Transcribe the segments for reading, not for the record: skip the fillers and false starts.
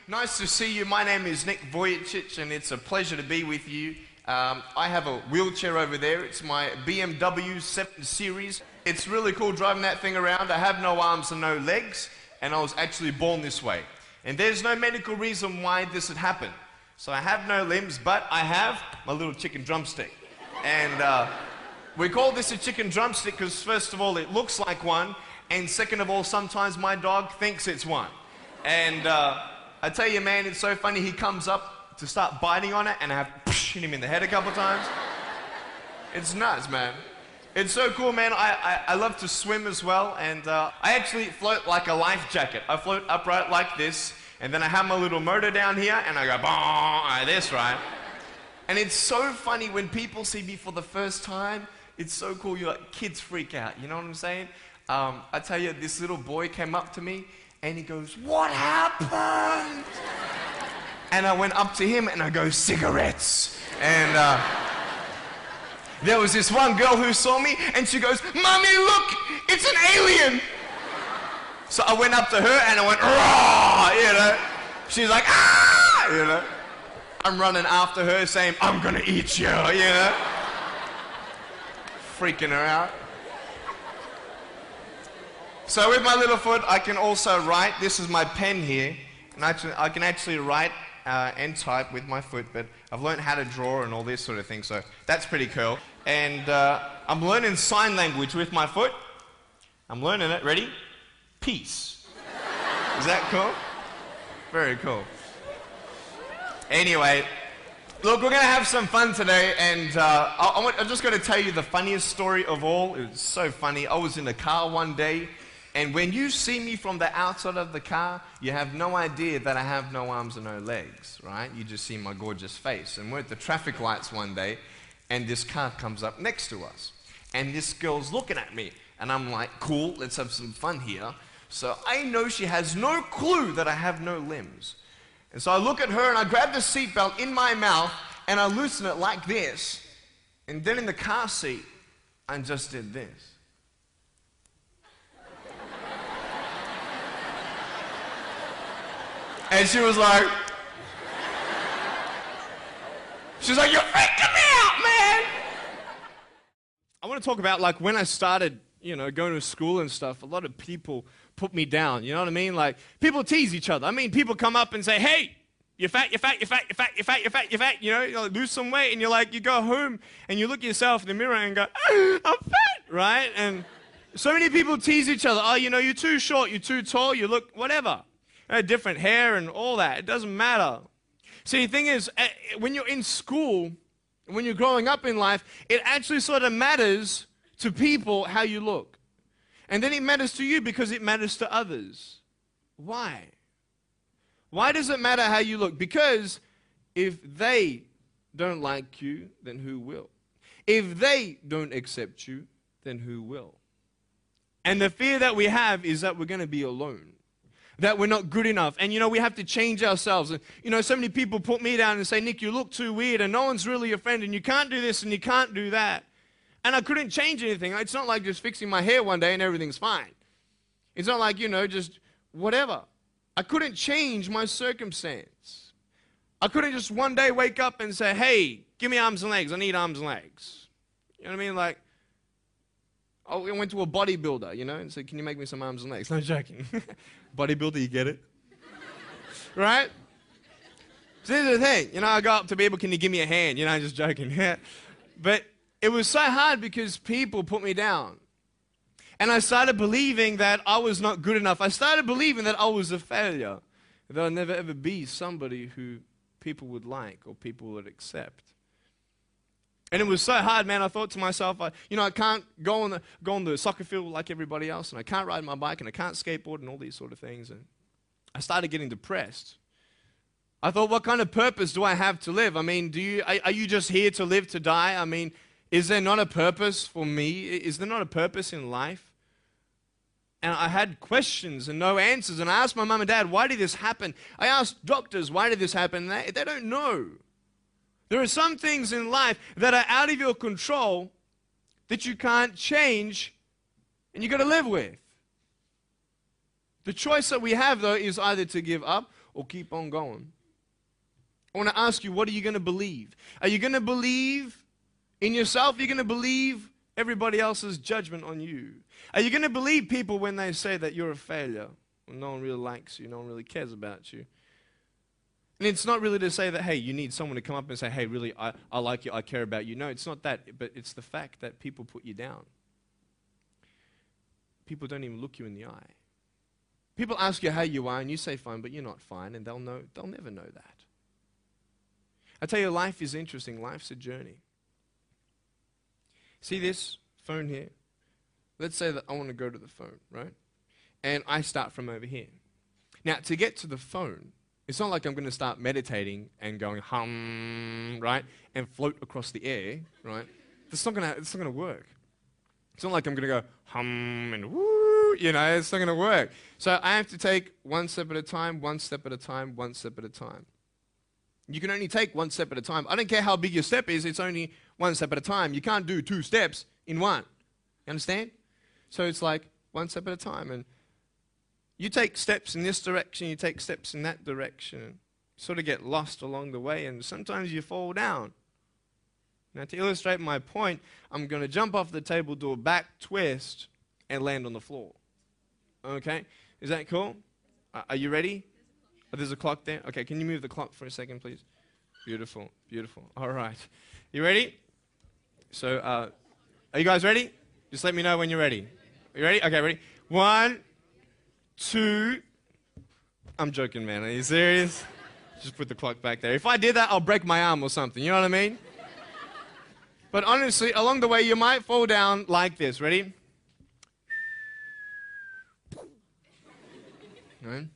Nice to see you. My name is Nick Vujicic, and it's a pleasure to be with you. I have a wheelchair over there. It's my BMW 7 Series. It's really cool driving that thing around. I have no arms and no legs, and I was actually born this way. And there's no medical reason why this had happened. So I have no limbs, but I have my little chicken drumstick. And we call this a chicken drumstick because, first of all, it looks like one, and second of all, sometimes my dog thinks it's one. And I tell you, man, it's so funny. He comes up to start biting on it, and I have hit him in the head a couple times. It's nuts, man. It's so cool, man. I love to swim as well, and I actually float like a life jacket. I float upright like this, and then I have my little motor down here, and I go like this, right? And it's so funny when people see me for the first time. It's so cool. You're like, kids freak out. You know what I'm saying? I tell you, this little boy came up to me, and he goes, "What happened?" And I went up to him, and I go, "Cigarettes." And there was this one girl who saw me, and she goes, "Mommy, look, it's an alien." So I went up to her, and I went, "Raw," you know. She's like, "Ah," you know. I'm running after her, saying, "I'm gonna eat you," you know. Freaking her out. So with my little foot, I can also write. This is my pen here, and I can actually write and type with my foot, but I've learned how to draw and all this sort of thing, so that's pretty cool. And I'm learning sign language with my foot. I'm learning it. Ready? Peace. Is that cool? Very cool. Anyway, look, we're going to have some fun today, and I'm just going to tell you the funniest story of all. It was so funny. I was in a car one day, and when you see me from the outside of the car, you have no idea that I have no arms and no legs, right? You just see my gorgeous face. And we're at the traffic lights one day, and this car comes up next to us. And this girl's looking at me, and I'm like, cool, let's have some fun here. So I know she has no clue that I have no limbs. And so I look at her, and I grab the seatbelt in my mouth, and I loosen it like this. And then in the car seat, I just did this. And she was like, "You're freaking me out, man." I want to talk about, like, when I started, you know, going to school and stuff, a lot of people put me down, you know what I mean? Like, people tease each other. I mean, people come up and say, "Hey, you're fat, you're fat, you're fat, you're fat, you're fat, you're fat, you're fat," you know, you like, lose some weight, and you're like, you go home and you look at yourself in the mirror and go, "I'm fat," right? And so many people tease each other. "Oh, you know, you're too short, you're too tall, you look whatever." Different hair and all that. It doesn't matter. See, the thing is, when you're in school, when you're growing up in life, it actually sort of matters to people how you look. And then it matters to you because it matters to others. Why? Why does it matter how you look? Because if they don't like you, then who will? If they don't accept you, then who will? And the fear that we have is that we're going to be alone, that we're not good enough. And, you know, we have to change ourselves. And, you know, so many people put me down and say, "Nick, you look too weird, and no one's really your friend, and you can't do this, and you can't do that." And I couldn't change anything. It's not like just fixing my hair one day and everything's fine. It's not like, you know, just whatever. I couldn't change my circumstance. I couldn't just one day wake up and say, "Hey, give me arms and legs. I need arms and legs." You know what I mean? Like, I went to a bodybuilder, you know, and said, "Can you make me some arms and legs?" No joking. Bodybuilder, you get it? Right? So this is the thing. You know, I go up to people, "Can you give me a hand?" You know, I'm just joking. But it was so hard because people put me down. And I started believing that I was not good enough. I started believing that I was a failure, that I'd never ever be somebody who people would like or people would accept. And it was so hard, man. I thought to myself, you know, I can't go on the soccer field like everybody else, and I can't ride my bike, and I can't skateboard, and all these sort of things. And I started getting depressed. I thought, what kind of purpose do I have to live? I mean, are you just here to live to die? I mean, is there not a purpose for me? Is there not a purpose in life? And I had questions and no answers. And I asked my mum and dad, "Why did this happen?" I asked doctors, "Why did this happen?" And they don't know. There are some things in life that are out of your control that you can't change, and you got to live with. The choice that we have, though, is either to give up or keep on going. I want to ask you, what are you going to believe? Are you going to believe in yourself? Are you going to believe everybody else's judgment on you? Are you going to believe people when they say that you're a failure? Well, no one really likes you. No one really cares about you. And it's not really to say that, hey, you need someone to come up and say, hey, really, I like you, I care about you. No, it's not that, but it's the fact that people put you down. People don't even look you in the eye. People ask you how you are, and you say fine, but you're not fine, and they'll never know that. I tell you, life is interesting. Life's a journey. See this phone here? Let's say that I want to go to the phone, right? And I start from over here. Now, to get to the phone, it's not like I'm going to start meditating and going hum, right? And float across the air, right? It's not going to work. It's not like I'm going to go hum and woo, you know, it's not going to work. So I have to take one step at a time, one step at a time, one step at a time. You can only take one step at a time. I don't care how big your step is, it's only one step at a time. You can't do 2 steps in one. You understand? So it's like one step at a time. And you take steps in this direction, you take steps in that direction. You sort of get lost along the way, and sometimes you fall down. Now, to illustrate my point, I'm going to jump off the table, do a back twist, and land on the floor. Okay? Is that cool? Are you ready? Oh, there's a clock there? Okay, can you move the clock for a second, please? Beautiful, beautiful. All right. You ready? So, are you guys ready? Just let me know when you're ready. You ready? Okay, ready? 1, 2. I'm joking, man. Are you serious? Just put the clock back there. If I did that, I'll break my arm or something. You know what I mean? But honestly, along the way, you might fall down like this. Ready? Right?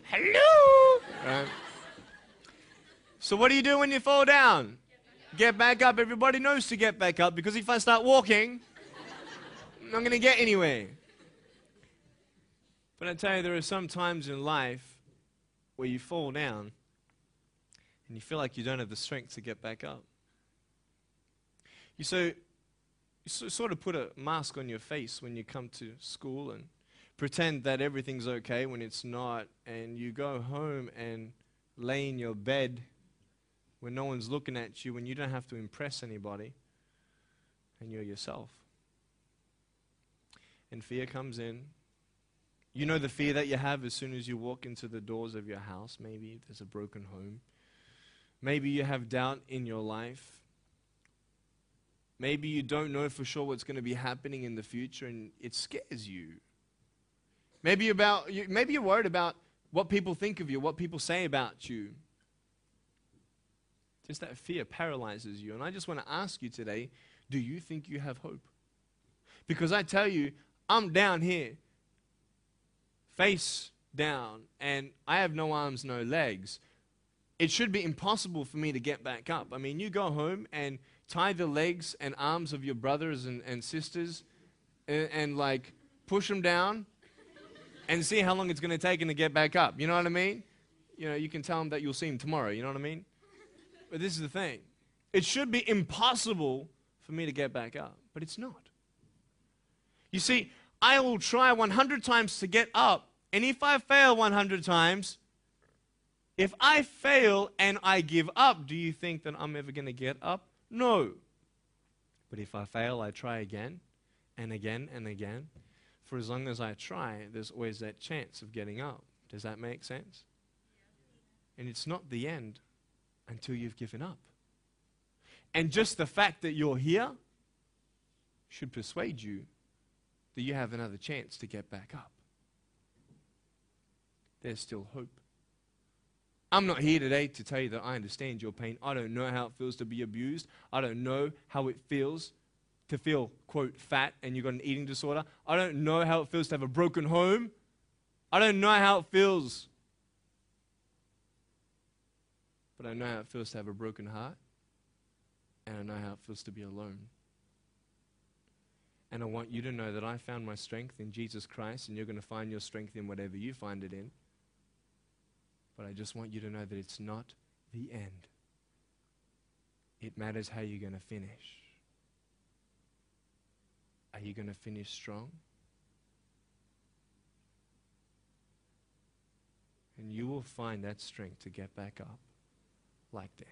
Hello! Right. So what do you do when you fall down? Get back up. Everybody knows to get back up, because if I start walking, I'm not going to get anywhere. But I tell you, there are some times in life where you fall down and you feel like you don't have the strength to get back up. You sort of put a mask on your face when you come to school and pretend that everything's okay when it's not, and you go home and lay in your bed when no one's looking at you, when you don't have to impress anybody, and you're yourself. And fear comes in. You know the fear that you have as soon as you walk into the doors of your house. Maybe there's a broken home. Maybe you have doubt in your life. Maybe you don't know for sure what's going to be happening in the future, and it scares you. Maybe you're worried about what people think of you, what people say about you. Just that fear paralyzes you. And I just want to ask you today, do you think you have hope? Because I tell you, I'm down here, face down, and I have no arms, no legs. It should be impossible for me to get back up. I mean, you go home and tie the legs and arms of your brothers and sisters and like push them down and see how long it's going to take them to get back up. You know what I mean? You know, you can tell them that you'll see them tomorrow. You know what I mean? But this is the thing. It should be impossible for me to get back up, but it's not. You see, I will try 100 times to get up, and if I fail 100 times, if I fail and I give up, do you think that I'm ever going to get up? No. But if I fail, I try again and again and again. For as long as I try, there's always that chance of getting up. Does that make sense? And it's not the end until you've given up. And just the fact that you're here should persuade you that you have another chance to get back up. There's still hope. I'm not here today to tell you that I understand your pain. I don't know how it feels to be abused. I don't know how it feels to feel, quote, fat and you've got an eating disorder. I don't know how it feels to have a broken home. I don't know how it feels. But I know how it feels to have a broken heart. And I know how it feels to be alone. And I want you to know that I found my strength in Jesus Christ, and you're going to find your strength in whatever you find it in. But I just want you to know that it's not the end. It matters how you're going to finish. Are you going to finish strong? And you will find that strength to get back up like this.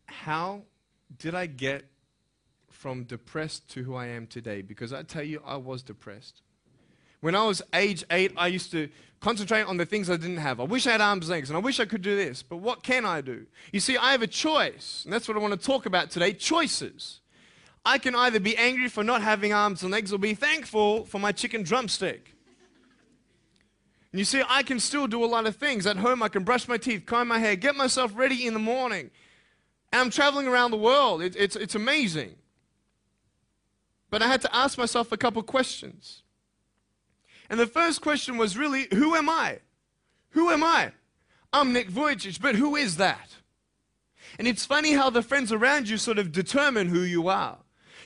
How did I get from depressed to who I am today? Because I tell you, I was depressed. When I was age 8, I used to concentrate on the things I didn't have. I wish I had arms and legs, and I wish I could do this, but what can I do? You see, I have a choice, and that's what I want to talk about today, choices. I can either be angry for not having arms and legs or be thankful for my chicken drumstick. And you see, I can still do a lot of things. At home, I can brush my teeth, comb my hair, get myself ready in the morning. And I'm traveling around the world. It's amazing. But I had to ask myself a couple questions. And the first question was really, who am I? Who am I? I'm Nick Vujicic, but who is that? And it's funny how the friends around you sort of determine who you are.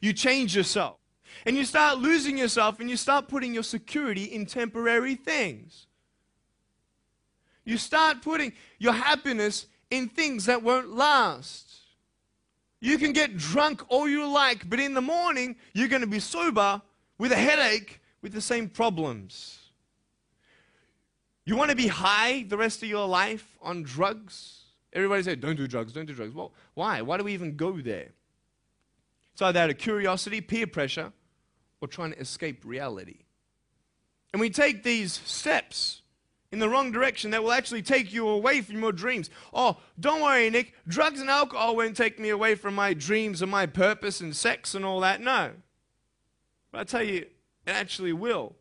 You change yourself. And you start losing yourself and you start putting your security in temporary things. You start putting your happiness in things that won't last. You can get drunk all you like, but in the morning, you're going to be sober with a headache with the same problems. You want to be high the rest of your life on drugs? Everybody says, don't do drugs, don't do drugs. Well, why? Why do we even go there? It's either out of curiosity, peer pressure, or trying to escape reality. And we take these steps in the wrong direction that will actually take you away from your dreams. Oh, don't worry, Nick. Drugs and alcohol won't take me away from my dreams and my purpose and sex and all that. No. But I tell you, it actually will.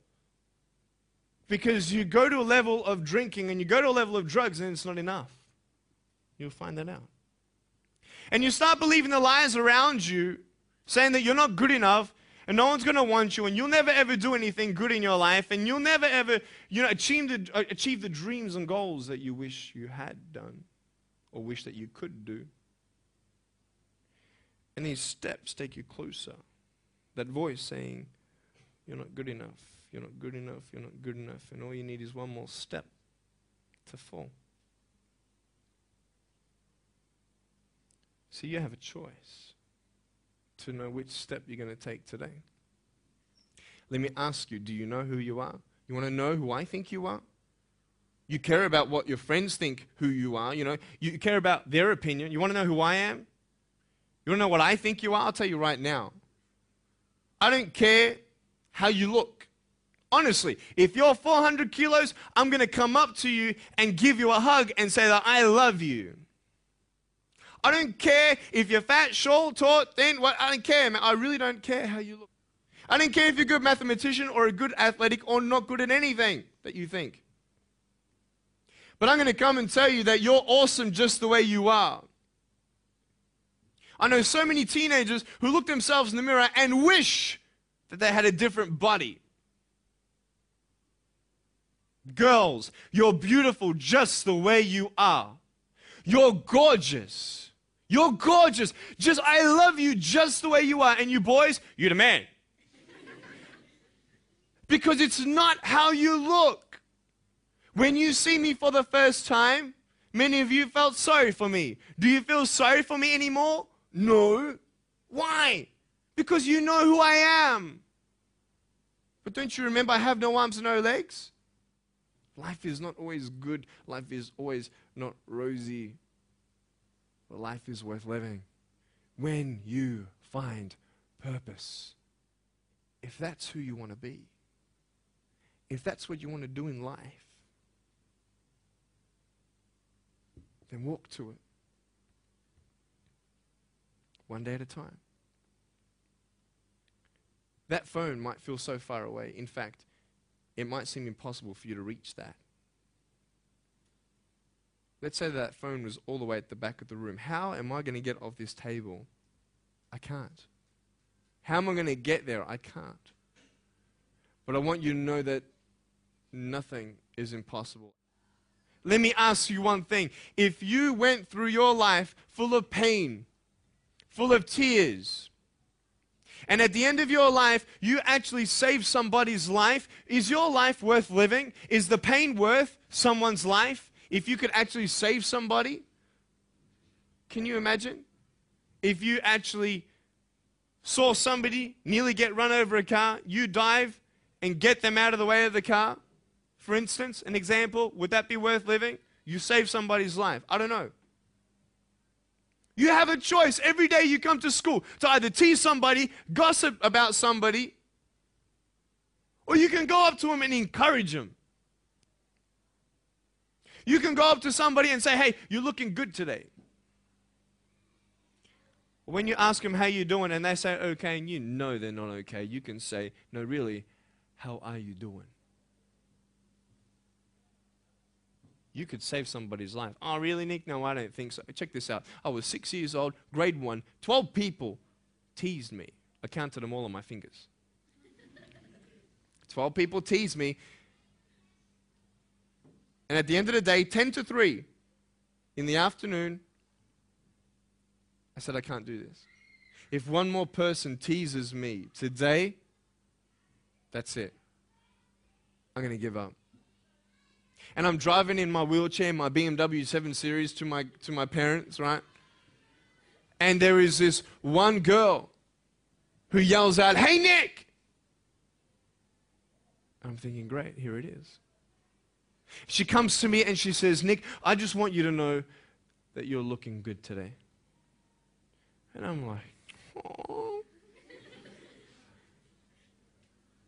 Because you go to a level of drinking and you go to a level of drugs and it's not enough. You'll find that out. And you start believing the lies around you, saying that you're not good enough, and no one's going to want you, and you'll never ever do anything good in your life, and you'll never ever, achieve the dreams and goals that you wish you had done, or wish that you could do. And these steps take you closer. That voice saying, you're not good enough, you're not good enough, you're not good enough, and all you need is one more step to fall. So you have a choice to know which step you're going to take today. Let me ask you, do you know who you are? You want to know who I think you are? You care about what your friends think who you are, You care about their opinion. You want to know who I am? You want to know what I think you are? I'll tell you right now. I don't care how you look. Honestly, if you're 400 kilos, I'm going to come up to you and give you a hug and say that I love you. I don't care if you're fat, short, tall, thin, what, I don't care, man. I really don't care how you look. I don't care if you're a good mathematician or a good athletic or not good at anything that you think. But I'm going to come and tell you that you're awesome just the way you are. I know so many teenagers who look themselves in the mirror and wish that they had a different body. Girls, you're beautiful just the way you are. You're gorgeous. You're gorgeous. I love you just the way you are. And you boys, you're the man. Because it's not how you look. When you see me for the first time, many of you felt sorry for me. Do you feel sorry for me anymore? No. Why? Because you know who I am. But don't you remember I have no arms and no legs? Life is not always good. Life is always not rosy. But life is worth living when you find purpose. If that's who you want to be, if that's what you want to do in life, then walk to it. One day at a time. That phone might feel so far away. In fact, it might seem impossible for you to reach that. Let's say that phone was all the way at the back of the room. How am I going to get off this table? I can't. How am I going to get there? I can't. But I want you to know that nothing is impossible. Let me ask you one thing. If you went through your life full of pain, full of tears, and at the end of your life, you actually save somebody's life, is your life worth living? Is the pain worth someone's life? If you could actually save somebody, can you imagine? If you actually saw somebody nearly get run over a car, you dive and get them out of the way of the car, for instance, an example, would that be worth living? You save somebody's life. I don't know. You have a choice every day you come to school to either tease somebody, gossip about somebody, or you can go up to them and encourage them. You can go up to somebody and say, hey, you're looking good today. When you ask them how you doing and they say okay and you know they're not okay, you can say, no, really, how are you doing? You could save somebody's life. Oh, really, Nick? No, I don't think so. Check this out. I was 6 years old, grade 1. 12 people teased me. I counted them all on my fingers. 12 people teased me. And at the end of the day, 10 to 3 in the afternoon, I said, I can't do this. If one more person teases me today, that's it. I'm going to give up. And I'm driving in my wheelchair, my BMW 7 Series to my parents, right? And there is this one girl who yells out, hey, Nick! I'm thinking, great, here it is. She comes to me and she says, Nick, I just want you to know that you're looking good today. And I'm like, oh.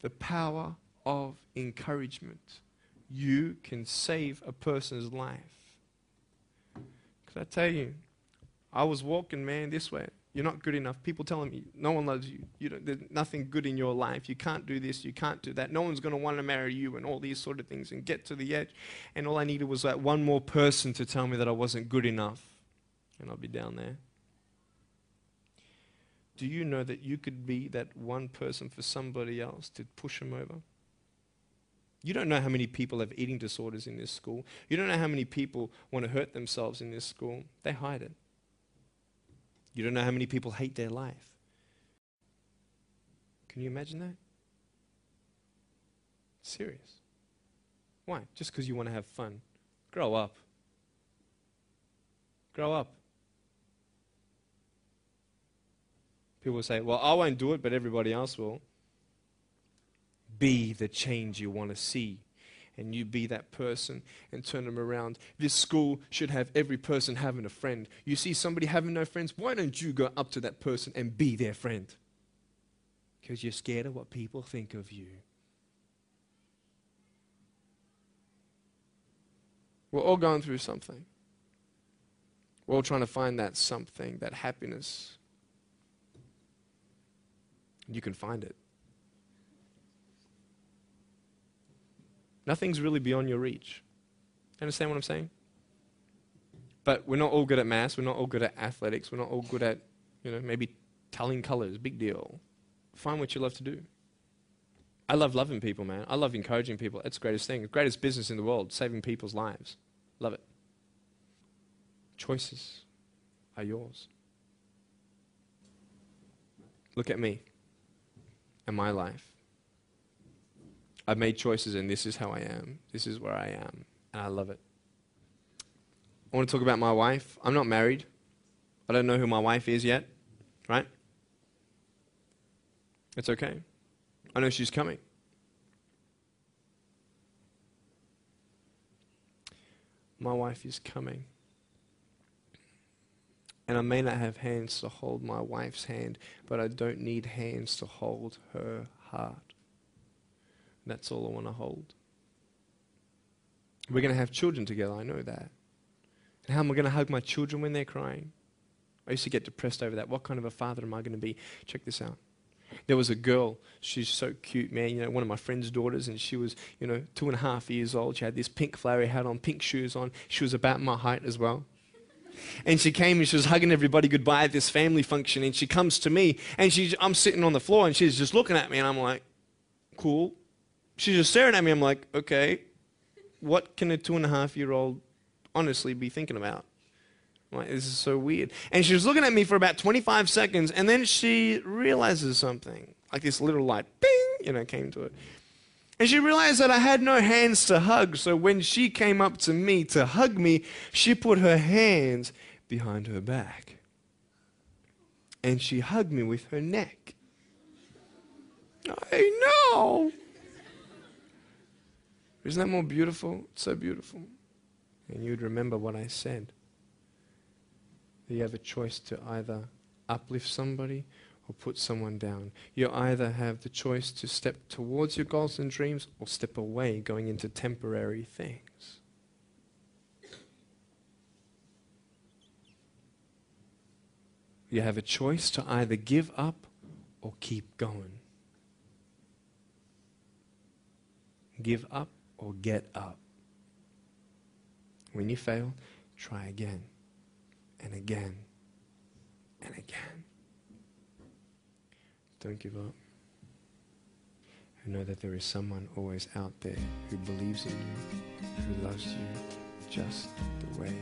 The power of encouragement. You can save a person's life. Because I tell you, I was walking, man, this way. You're not good enough. People telling me, no one loves you. There's nothing good in your life. You can't do this. You can't do that. No one's going to want to marry you and all these sort of things and get to the edge. And all I needed was that one more person to tell me that I wasn't good enough. And I'll be down there. Do you know that you could be that one person for somebody else to push them over? You don't know how many people have eating disorders in this school. You don't know how many people want to hurt themselves in this school. They hide it. You don't know how many people hate their life. Can you imagine that? Serious. Why? Just because you want to have fun. Grow up. Grow up. People say, well, I won't do it, but everybody else will. Be the change you want to see. And you be that person and turn them around. This school should have every person having a friend. You see somebody having no friends, why don't you go up to that person and be their friend? Because you're scared of what people think of you. We're all going through something. We're all trying to find that something, that happiness. You can find it. Nothing's really beyond your reach. Understand what I'm saying? But we're not all good at maths. We're not all good at athletics. We're not all good at, maybe telling colors. Big deal. Find what you love to do. I love loving people, man. I love encouraging people. It's the greatest thing. The greatest business in the world, saving people's lives. Love it. Choices are yours. Look at me and my life. I've made choices and this is how I am. This is where I am. And I love it. I want to talk about my wife. I'm not married. I don't know who my wife is yet. Right? It's okay. I know she's coming. My wife is coming. And I may not have hands to hold my wife's hand, but I don't need hands to hold her heart. That's all I want to hold. We're going to have children together, I know that. And how am I going to hug my children when they're crying? I used to get depressed over that. What kind of a father am I going to be? Check this out. There was a girl, she's so cute, man, one of my friend's daughters, and she was, 2.5 years old. She had this pink flowery hat on, pink shoes on. She was about my height as well. And she came and she was hugging everybody goodbye at this family function, and she comes to me, and I'm sitting on the floor, and she's just looking at me, and I'm like, cool. She's just staring at me. I'm like, okay, what can a 2.5-year-old honestly be thinking about? I'm like, this is so weird. And she was looking at me for about 25 seconds, and then she realizes something. Like this little light, bing, came to it. And she realized that I had no hands to hug, so when she came up to me to hug me, she put her hands behind her back. And she hugged me with her neck. I know. Isn't that more beautiful? It's so beautiful. And you'd remember what I said. That you have a choice to either uplift somebody or put someone down. You either have the choice to step towards your goals and dreams or step away, going into temporary things. You have a choice to either give up or keep going. Give up or get up. When you fail, try again and again and again. Don't give up. And know that there is someone always out there who believes in you, who loves you just the way